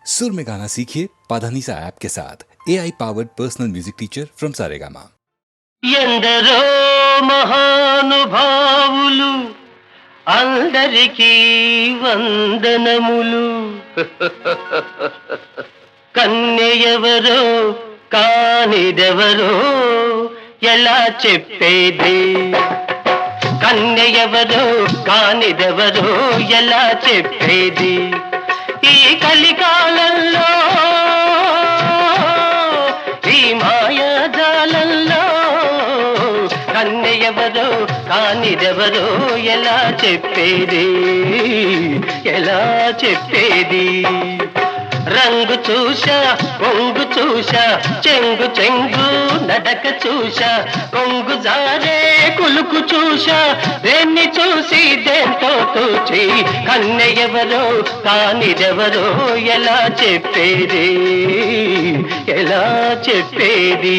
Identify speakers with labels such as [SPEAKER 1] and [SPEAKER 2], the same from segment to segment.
[SPEAKER 1] सुर में गाना सीखिए पाधानीसा ऐप के साथ AI powered personal music teacher from Saregama.
[SPEAKER 2] ఎందరో మహానుభావులు అందరికీ వందనములు. కన్యెవరో కానిదెవరో ఎలా చెప్పేది? కన్యెవరో కానిదెవరో ఎలా చెప్పేది? ఈ కలికాలంలో ఈ మాయాజాలంలో కన్యెవరో కానిదెవరో ఎలా చెప్పేది? ఎలా చెప్పేది? రంగు చూశా కొంగు చూశా చెంగు చెంగు నడక చూశా కొంగు జారే కులుకు చూశా దేన్ని చూసి దేంతో తూచి కన్యెవరో కానిదెవరో ఎలా చెప్పేది? ఎలా చెప్పేది?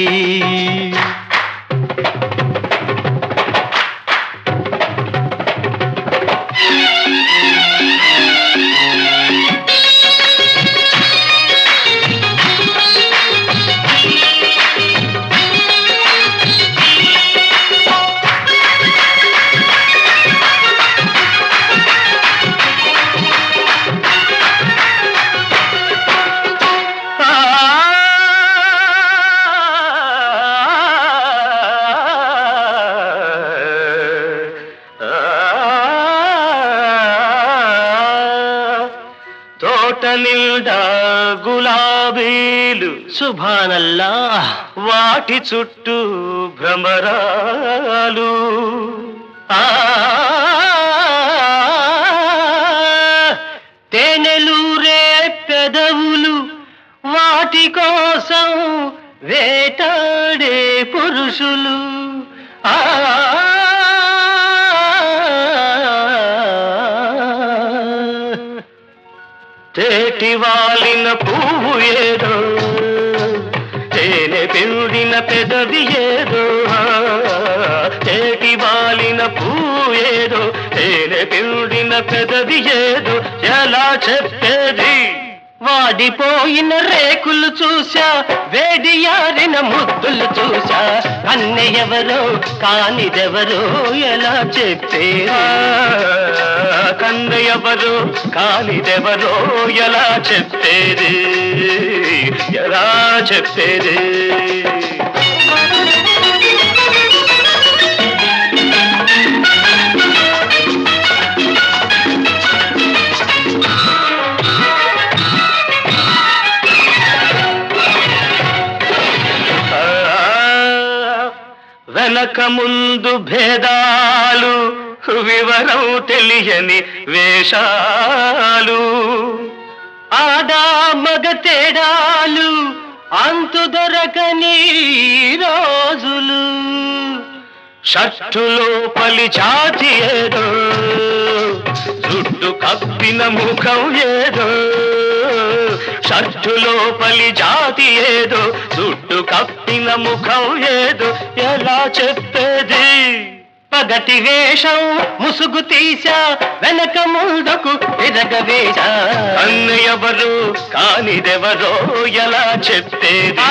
[SPEAKER 2] తోట నిండా గులాబీలు సుభానల్లా వాటి చుట్టూ భ్రమరాలు. తేనెలూరే పెదవులు వాటి కోసం వేటాడే పురుషులు. తేటి వాలిన పువ్వు ఏదో తేనె పిండిన పెదవి ఏదో. తేటి వాలిన పువ్వు ఏదో తేనె పిండిన పెదవి ఏదో ఎలా చెప్పేది? వాడిపోయిన రేకులు చూశా వేడియారిన ముద్దులు చూశా కన్యెవరో కానిదెవరో ఎలా చెప్పేది? కన్యెవరో కానిదెవరో ఎలా చెప్పేది? ఎలా చెప్పేది? వెనక ముందు భేదాలు వివరం తెలియని వేషాలు ఆడా మగ తేడాలు అంతు దొరకని రోజులు. షట్టులో పలి చాచి ఏదో జుట్టు కప్పిన ముఖం ఏదో. షట్టులో పలి జాతి ఏదో జుట్టు కప్పిన ముఖం ఏదో ఎలా చెప్పేది? పగటి వేషం ముసుగు తీశా వెనక ముందుకు ఎరగవేశా కన్యెవరో కానిదెవరో ఎలా చెప్పేది?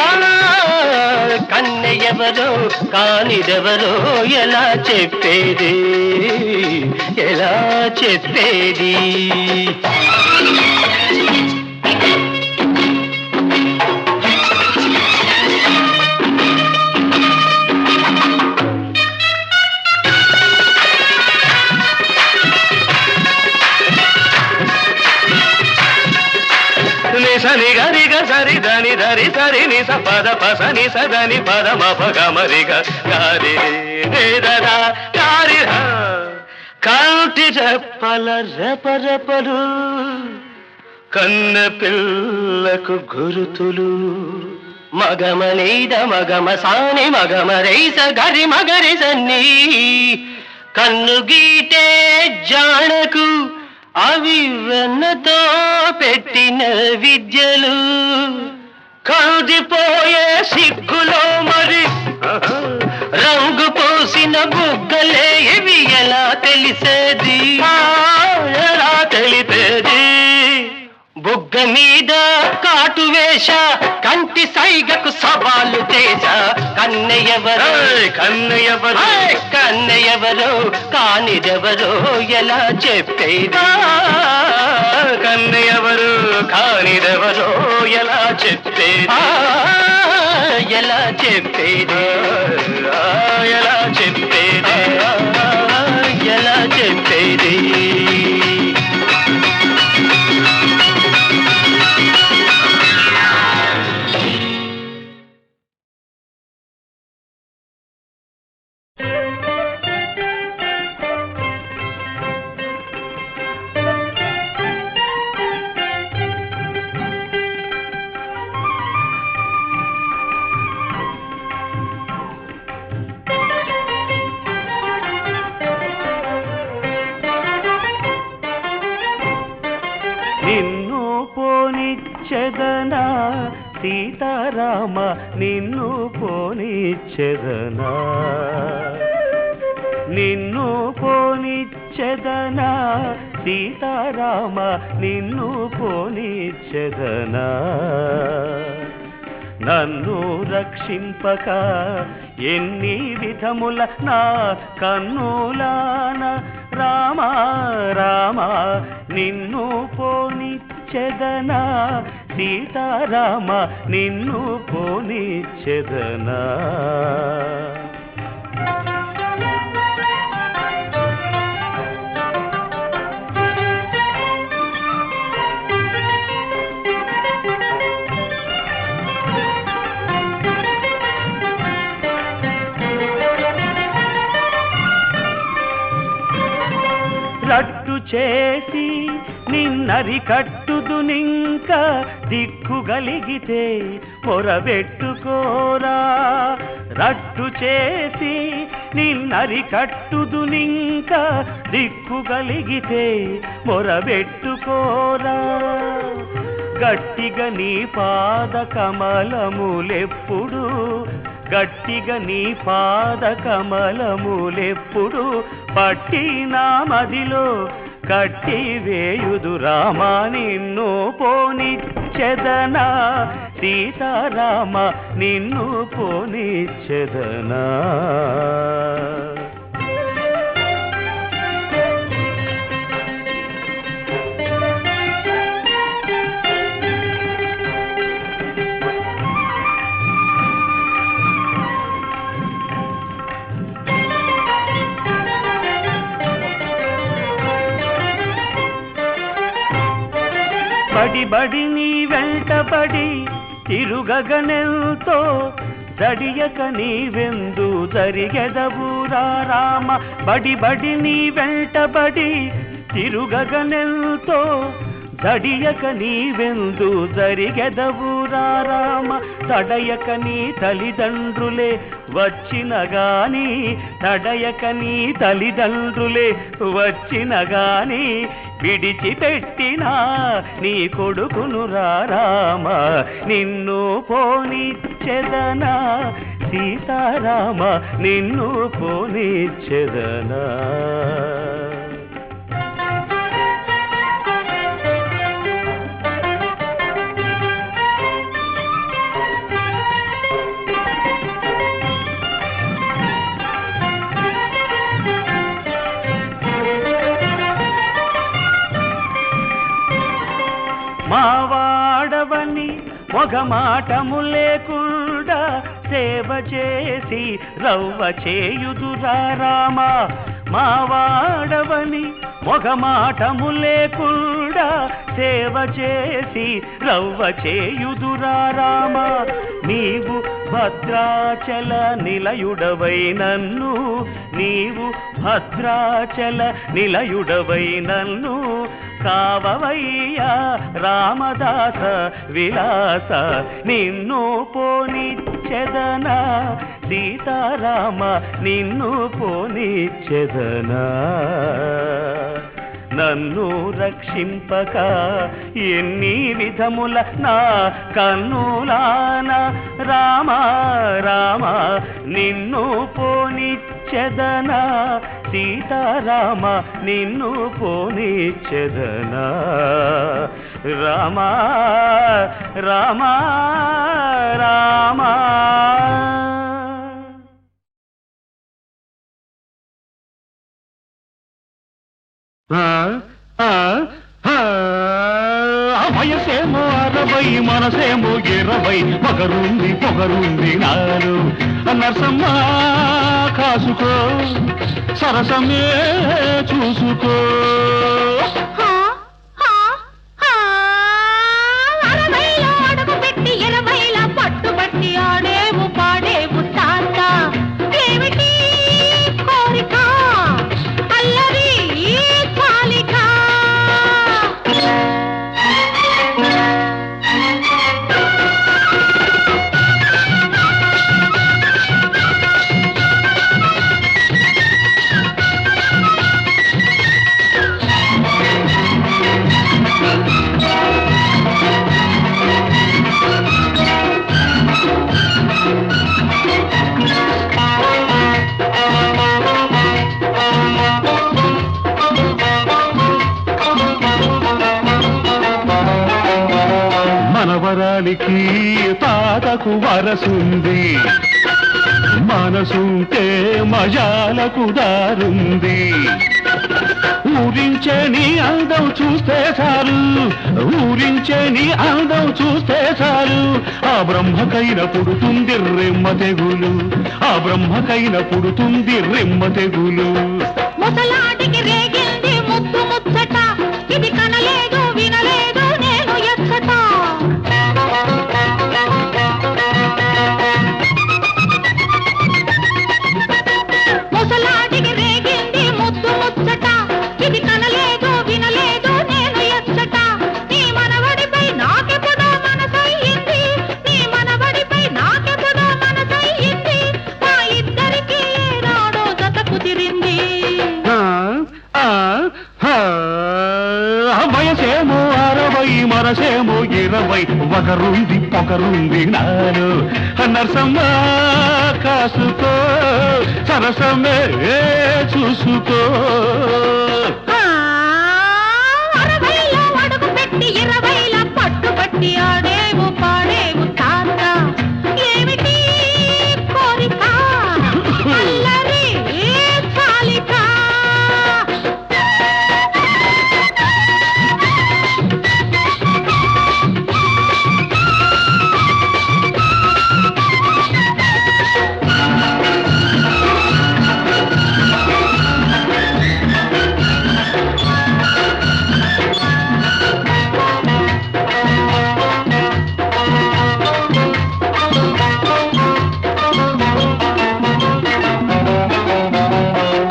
[SPEAKER 2] కన్యెవరో కానిదెవరో ఎలా చెప్పేది? ఎలా చెప్పేది? సని గరి గ సరి దని ధరి సరి ని స పద పస ని స దని పద మ పగ మరి గ గారి రే దదా గారి హ కంటి రెప్పల రెపరెపలు కన్న పిల్లకు గురుతులు. మగమనీద మగమ సాని మగమ రైస గరి మగరి సన్ని కన్ను గీటే జానకు అవి వెన్నతో పెట్టిన విద్యలు. కౌదిపోయే సిగ్గులో మరి రంగు పోసిన బుగ్గలే ఇవి ఎలా తెలిసేది? ఎలా తెలిపేది? బుగ్గ బుగ్గ మీద కాటు వేష కంటి సైగకు సవాలు చేశ కన్నెయవరో కన్నెయవరో కన్నెయవరో కానిదెవరో ఎలా చెప్పేదా కన్నెయవరు కానిదెవరో ఎలా చెప్పేదా ఎలా చెప్పేది ఎలా చెప్పేది ఎలా చెప్పేది నిన్ను పోనిచ్చెదనా సీతారామ నిన్ను పోనిచ్చెదనా నిన్ను పోనిచ్చెదనా సీతారామ నిన్ను పోనిచ్చెదనా నన్ను రక్షింపక ఎన్ని విధముల నా కన్నులాన రామా రామా నిన్ను పోనిచ్చెదనా సీతారామ నిన్ను పోనిచ్చెదనా రట్టు చేసి నిన్నరి కట్టుదు నింక దిక్కుగలిగితే మొరబెట్టుకోరా రట్టు చేసి నిన్నరి కట్టుదు నింక దిక్కుగలిగితే మొరబెట్టుకోరా గట్టిగా నీ పాద కమలములెప్పుడు గట్టిగా నీ పాద కమలములెప్పుడు పట్టి నా మదిలో కట్టి వేయుదు రామా నిన్ను పోనిచ్చెదనా సీతారామ నిన్ను పోనిచ్చెదనా బడి బడి నీ వెంటబడి తిరుగగనెంతో దడియక నీవెందు జరిగెదవురా రామ బడి బడి నీ వెంటబడి తిరుగగనెంతో దడియక నీవెందు జరిగెదవురా రామ తడయక నీ తల్లిదండ్రులే వచ్చిన గాని తడయక నీ తల్లిదండ్రులే వచ్చిన గాని విడిచిపెట్టినా నీ కొడుకును రామ నిన్ను పోనిచ్చెదనా సీతారామ నిన్ను పోనిచ్చెదనా మావాడవని మొగమాటము లేకుండా సేవ చేసి రవ్వ చేయుదురా రామ మావాడవని మొగమాటము లేకుండా సేవ చేసి రవ్వ చేయుదురా రామ నీవు భద్రాచల నిలయుడవై నన్ను నీవు భద్రాచల నిలయుడవై నన్ను కావవయ్యా రామదాస విలాస నిన్ను పోనిచ్చెదనా సీతారామ నిన్ను పోనిచ్చెదనా నన్ను రక్షింపక ఎన్ని విధముల నా కన్నులాన రామ రామ నిన్ను పోనిచ్చెదనా పోనిచ్చెదనా సీతారామ నిన్ను పోనిచ్చెదనా రామా రామా రామా వయసేమో 60 మనసేమో 20 పొగరుంది నాలో నరసమ్మ కాసుకో సరసమే చూసుకో
[SPEAKER 3] పట్టుబట్టి ఆడేవు పాడేవు తాత ఏమిటి కోరిక అల్లరి చాలిక
[SPEAKER 2] మనవరాలికి తాతకు వరసుంది మనసుంటే మజాలకు దారుంది ఊరించే నీ అందం చూస్తే చాలు ఊరించే నీ అందం చూస్తే చాలు ఆ బ్రహ్మకైన పుడుతుంది రెమ్మ తెగులు ఆ బ్రహ్మకైన పుడుతుంది రెమ్మ తెగులు
[SPEAKER 3] ముసలాటికి రేగింది ముద్దు ముచ్చట ఇది కనలేదు వినలేదు నేను ఎచ్చట ముసలాటికి రేగింది ముద్దు ముచ్చట ఇది కనలేదు వినలేదు నేను ఎచ్చట నీ మనవడిపై నాకెప్పుడో మనసయ్యింది నీ మనవడిపై నాకెప్పుడో మనసయ్యింది మా ఇద్దరికి ఏనాడో జత కుదిరింది
[SPEAKER 2] వయసేమో 60 మనసేమో 20 పొగరుంది నాలో నరసమ్మ కాసుకో సరసమే చూసుకో
[SPEAKER 3] 60లో అడుగు పెట్టి 20ల పట్టుబట్టి ఆడేవు పాడేవు తాత ఏమిటి కోరిక అల్లరి చాలిక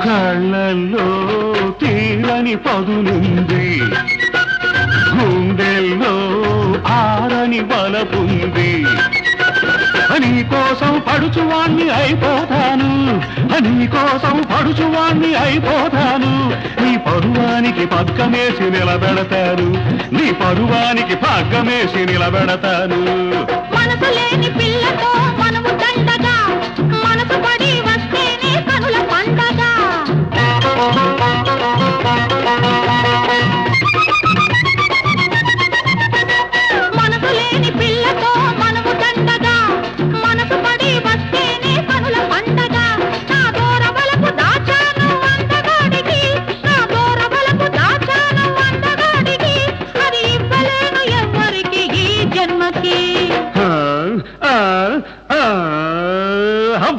[SPEAKER 2] కళ్ళల్లో తీరని పదునుంది గుండెల్లో ఆరని బలపుంది నీ కోసం పడుచువాణ్ణి అయిపోతాను నీ కోసం పడుచువాణ్ణి అయిపోతాను నీ పరువానికి పగ్గమేసి నిలబెడతాను నీ పరువానికి పగ్గమేసి నిలబెడతాను
[SPEAKER 3] మనసు లేని పిల్లతో మనము దండగా మనసు పడి వస్తేనే కనుల పండగ మనసు లేని పిల్లతో మనము దండగా మనసు పడి వస్తేనే కనుల పండగ నా దూరవలకు దాచాను అందగాడికి నా దూరవలకు దాచాను అందగాడికి అది ఇవ్వలేను ఎవ్వరికి ఈ జన్మకి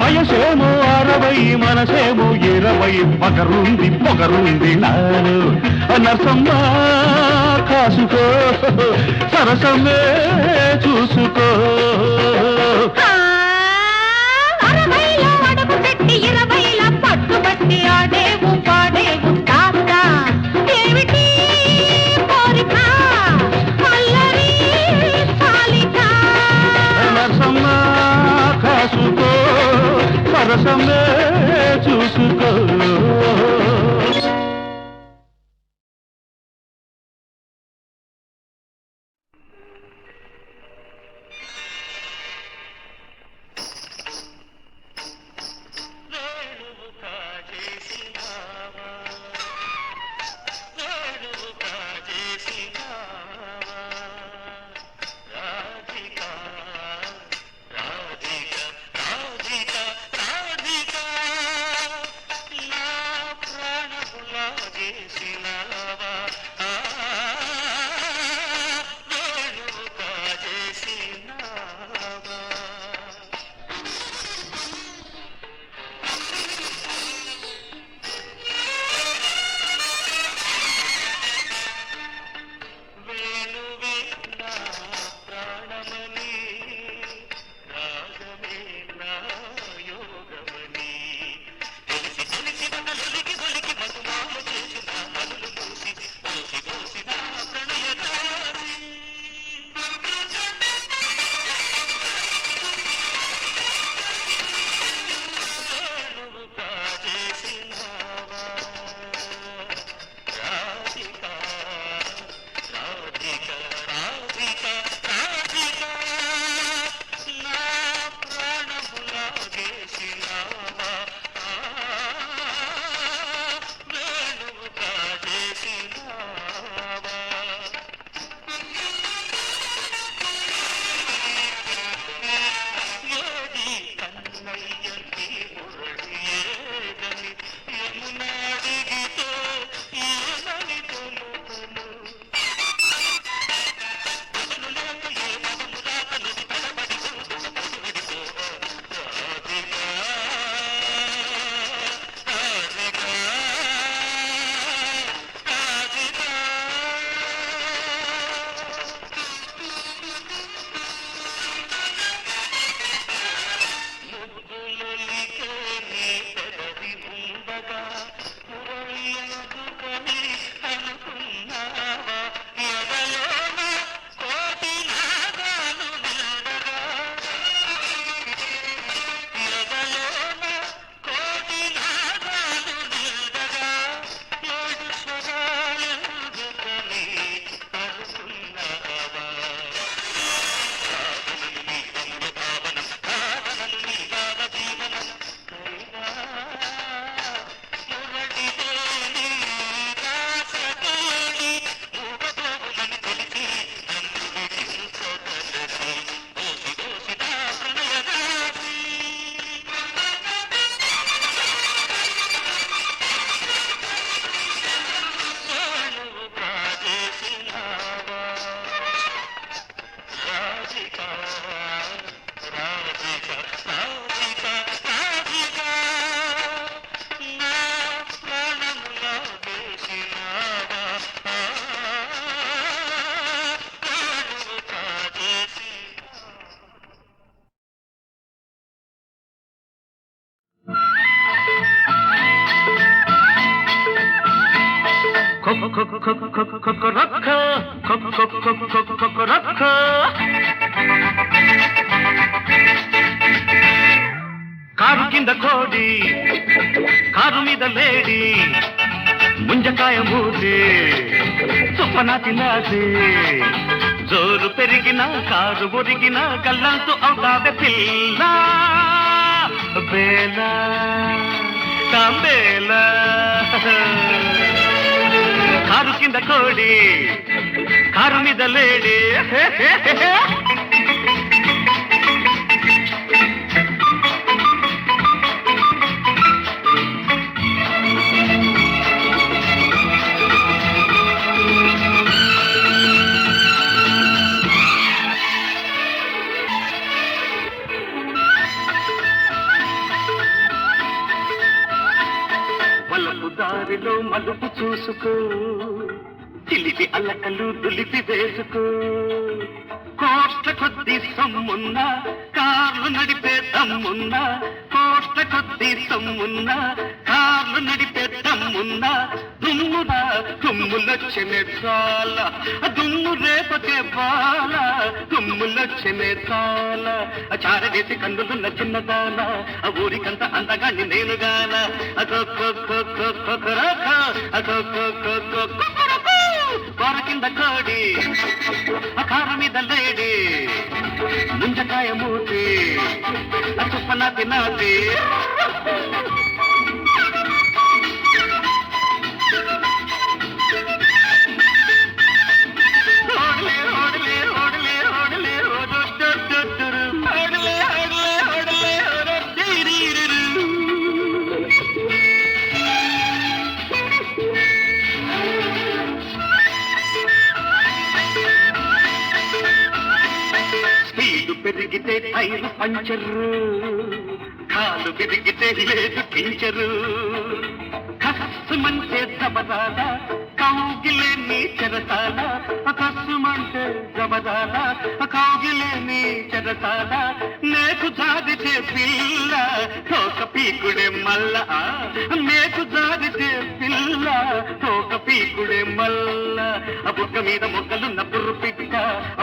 [SPEAKER 2] వయసేమో 60 మనసేమో 20 పొగరుంది నాలో నరసమ్మ కాసుకో సరసమే చూసుకో
[SPEAKER 3] 60లో అడుగు పెట్టి 20ల పట్టుబట్టి ఆడేవు పాడేవు తాత ఏమిటి కోరిక అల్లరి చాలిక
[SPEAKER 2] నరసమ్మ కాసుకో సరసమే చూసుకో కారు కింద కోడి, కారు మీద లేడి, ముంజకాయ మూసి సుప్పన తినాసి, జోరు పెరిగిన కారు ఒరిగిన గల్లంతు అవుతావే పిల్ల బేలా తాంబేలా. కారు కింద కోడి, కారు మీద లేడి, దారిలో మలుపు చూసుకో, చిలిపి అల్లకలు దులిపి వేసుకో, కోట్ల కొద్ది సొమ్మున్న కార్లు నడిపే దమ్మున్న, కోట్ల కొద్ది సొమ్మున్న కార్లు నడిపే దమ్మున్న, దుమ్మున దుమ్ములొచ్చనే చాల, దుమ్ము రేపకే బాల, దుమ్ములొచ్చనే చాల, చారవేసి కన్నులున్న చిన్నదాన, ఊరికంత అందగాని నేనుగాన, కారు కింద కోడి, కారు మీద లేడి, ముంజకాయ మూసి చుప్పన తినాసి. పెరిగితే టైరు పంచరు, కాలు పెరిగితే లేదు కించరు, కస్సుమంటే జబదాల కౌగిలే నీ చెరసాల, కస్సుమంటే జబదాల కౌగిలే నీ చెరసాల, నేకు జాదితే పిల్ల తోక పీకుడే మల్ల, నేకు జాదితే పిల్ల తోక పీకుడే మల్ల, బుగ్గ మీద మొగ్గలున్న బుర్రు పిట్ట,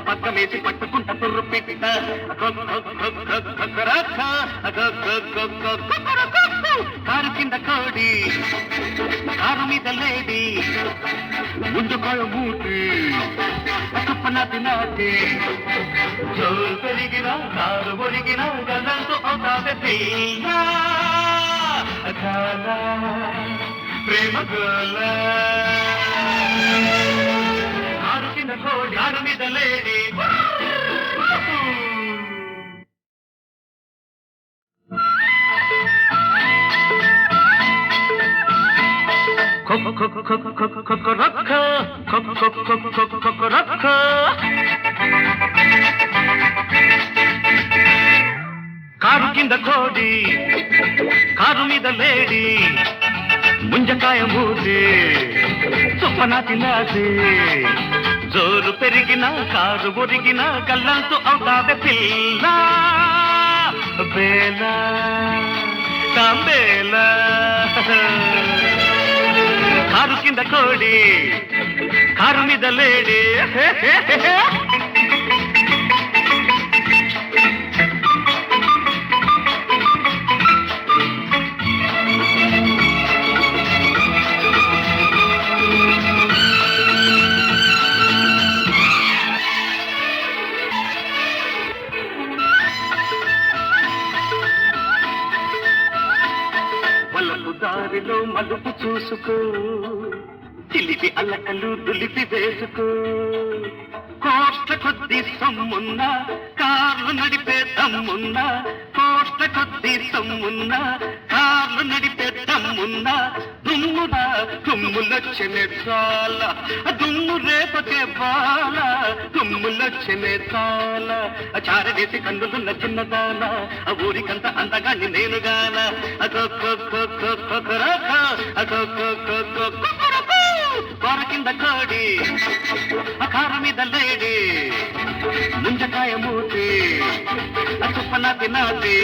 [SPEAKER 2] పక్క వేసి పట్టుకుంట బుర్రు పిట్ట, కారు కింద కోడి, కారు మీద లేడి, ముందుకాయ మూటి సుప్పన తినాసి, జోరు పెరిగిన కారు ఒరిగిన గల్లంతు అవుతావే పిల్ల ప్రేమ గోల. కారు కింద కోడి, కారు మీద లేడి, కారు కింద కోడి, కారు మీద లేడి, ముంజకాయ మూసి సుప్పన తినాసి, జోరు పెరిగిన కారు ఒరిగిన గల్లంతు అవుతావే పిల్ల బేలా తాంబేలా. కారు కింద కోడి, కారు మీద లేడి, దారిలో మలుపు చూసుకో, చిలిపి అల్లకలు దులిపి వేసుకో, కోట్ల కొద్ది సొమ్మున్న కార్లు నడిపే దమ్మున్న, కోట్ల కొద్ది సొమ్మున్న కార్లు నడిపే దమ్మున్న దుమ్మున దుమ్ములొచ్చనే చాలా దుమ్ము రేపకే బాల దుమ్ములొచ్చనే చాలా చారవేసి కన్నులున్న చిన్నదాన ఆ ఊరికంత అందగాని నేనుగాన కూర కింద కోడి ఆ కార మీద లేడి ముంజకాయ మూతి ఆ చుప్పన తినాది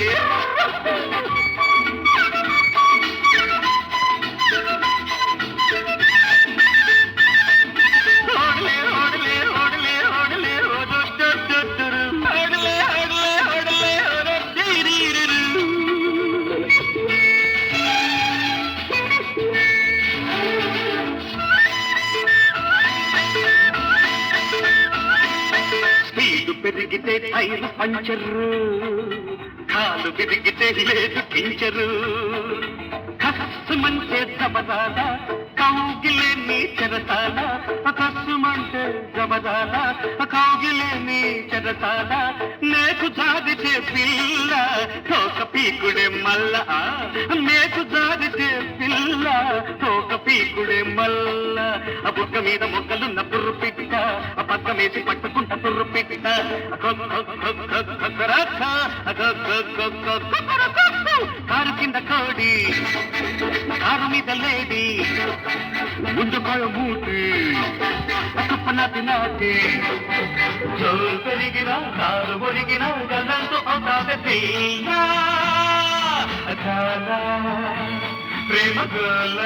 [SPEAKER 2] ఓడలే ఓడలే ఓడలే ఓడలే ఓడొట్టొట్టొట్టరు ఓడలే ఓడలే ఓడలే ఓడొట్టిరిరిరు స్పీడు పెరిగితే టైరు పంచరు కాలు పెరిగితే లేదు కించరు కస్సుమంటే దబదాల కౌగిలే నీ చెరసాల కస్సుమంటే దబదాల కౌగిలే నీ చెరసాల నేకు జాదితే పిల్ల తోక పీకుడే మల్ల నేకు జాదితే పిల్ల తోక పీకుడే మల్ల ఆ బుగ్గ మీద మొగ్గలున్న బుర్రు పిట్ట ఆ పక్క వేసి పట్టుకుంట బుర్రు పిట్ట కారు కింద కోడి కారు మీద లేడి ముందుకాయ మూతి కప్పన తినాటి జోరు పెరిగిన కారు ఒరిగిన గల్లంతో అవుతావే ప్రేమ గోల